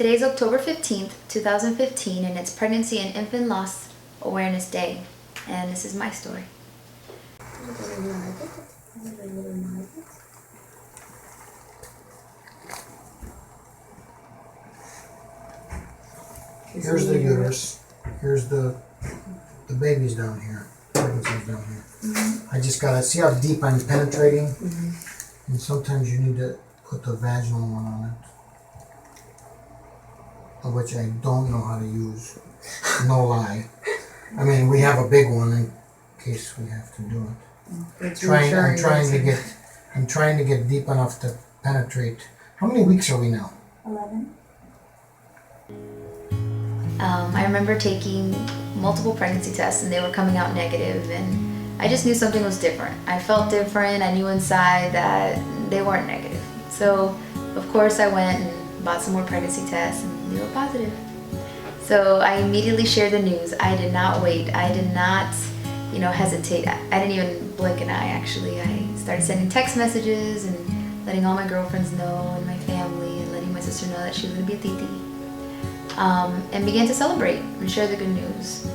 Today's October 15th, 2015, and it's Pregnancy and Infant Loss Awareness Day. And this is my story. Here's the uterus. Here's the baby's down here. Pregnancy's down here. I just gotta see how deep I'm penetrating. And sometimes you need to put the vaginal one on it, of which I don't know how to use. No lie. I mean, we have a big one in case we have to do it. I'm trying to get deep enough to penetrate. How many weeks are we now? 11. I remember taking multiple pregnancy tests and they were coming out negative, and I just knew something was different. I felt different. I knew inside that they weren't negative. So, of course, I went and bought some more pregnancy tests and they were positive. So I immediately shared the news. I did not wait. I did not, hesitate. I didn't even blink an eye, actually. I started sending text messages and letting all my girlfriends know and my family and letting my sister know that she was going to be a titi. And began to celebrate and share the good news.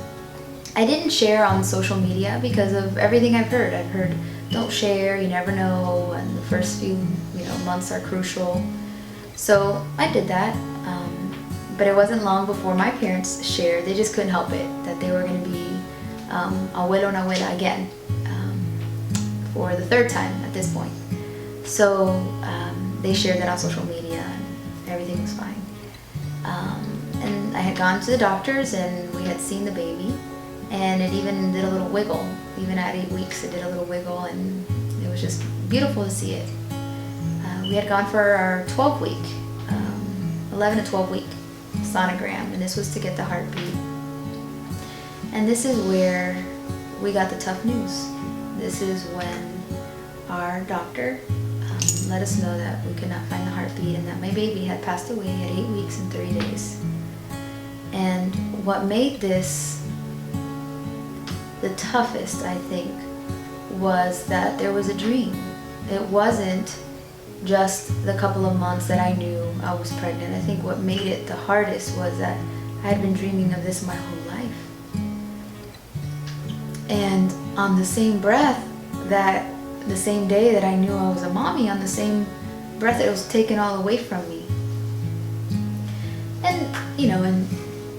I didn't share on social media because of everything I've heard. I've heard, don't share, you never know, and the first few months are crucial. So I did that. But it wasn't long before my parents shared. They just couldn't help it, that they were going to be abuelo and abuela again for the third time at this point. So they shared that on social media and everything was fine. And I had gone to the doctors and we had seen the baby, and it even did a little wiggle. Even at 8 weeks it did a little wiggle, and it was just beautiful to see it. We had gone for our 12-week, 11 to 12 week sonogram, and this was to get the heartbeat. And this is where we got the tough news. This is when our doctor let us know that we could not find the heartbeat and that my baby had passed away at 8 weeks and 3 days. And what made this the toughest, I think, was that there was a dream. It wasn't just the couple of months that I knew I was pregnant. I think what made it the hardest was that I had been dreaming of this my whole life. And on the same breath, that the same day that I knew I was a mommy, on the same breath it was taken all away from me. And and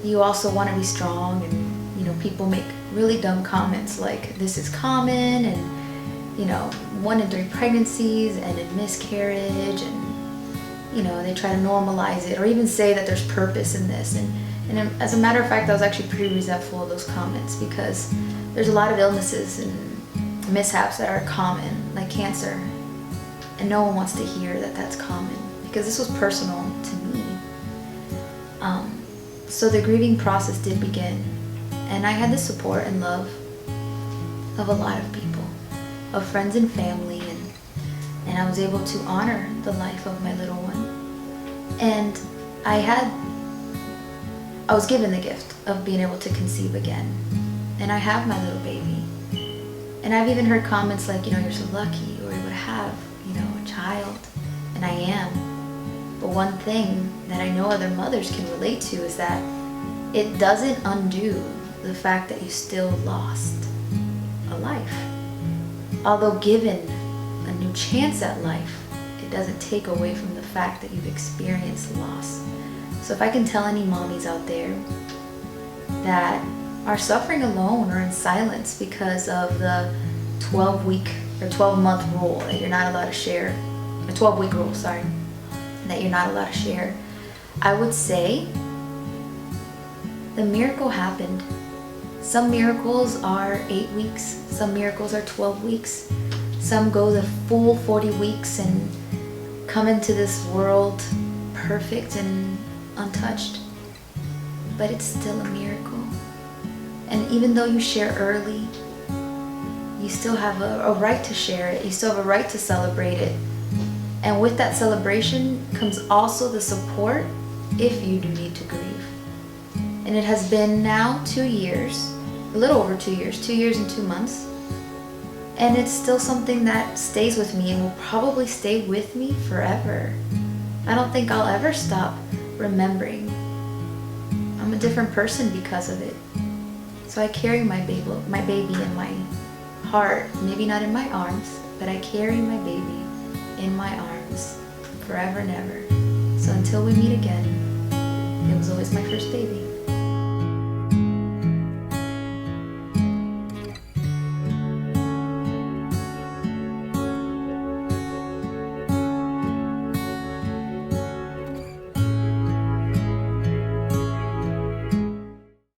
you also want to be strong, and people make really dumb comments like this is common, and 1 in 3 pregnancies and a miscarriage, and they try to normalize it or even say that there's purpose in this. And as a matter of fact, I was actually pretty resentful of those comments, because there's a lot of illnesses and mishaps that are common, like cancer, and no one wants to hear that that's common, because this was personal to me. So the grieving process did begin, and I had the support and love of a lot of people, of friends and family, and I was able to honor the life of my little one. And I was given the gift of being able to conceive again, and I have my little baby. And I've even heard comments like, you're so lucky, or you would have, a child, and I am. But one thing that I know other mothers can relate to is that it doesn't undo the fact that you still lost a life. Although given a new chance at life, it doesn't take away from the fact that you've experienced loss. So if I can tell any mommies out there that are suffering alone or in silence because of the 12-week or 12-month rule that you're not allowed to share, a 12-week rule, sorry, that you're not allowed to share, I would say the miracle happened. Some miracles are 8 weeks, some miracles are 12 weeks, some go the full 40 weeks and come into this world perfect and untouched, but it's still a miracle. And even though you share early, you still have a right to share it. You still have a right to celebrate it. And with that celebration comes also the support if you do need to grieve. And it has been now 2 years, a little over 2 years, 2 years and 2 months. And it's still something that stays with me and will probably stay with me forever. I don't think I'll ever stop remembering I'm a different person because of it. So I carry my baby in my heart, maybe not in my arms, but I carry my baby in my arms forever and ever. So until we meet again, it was always my first baby.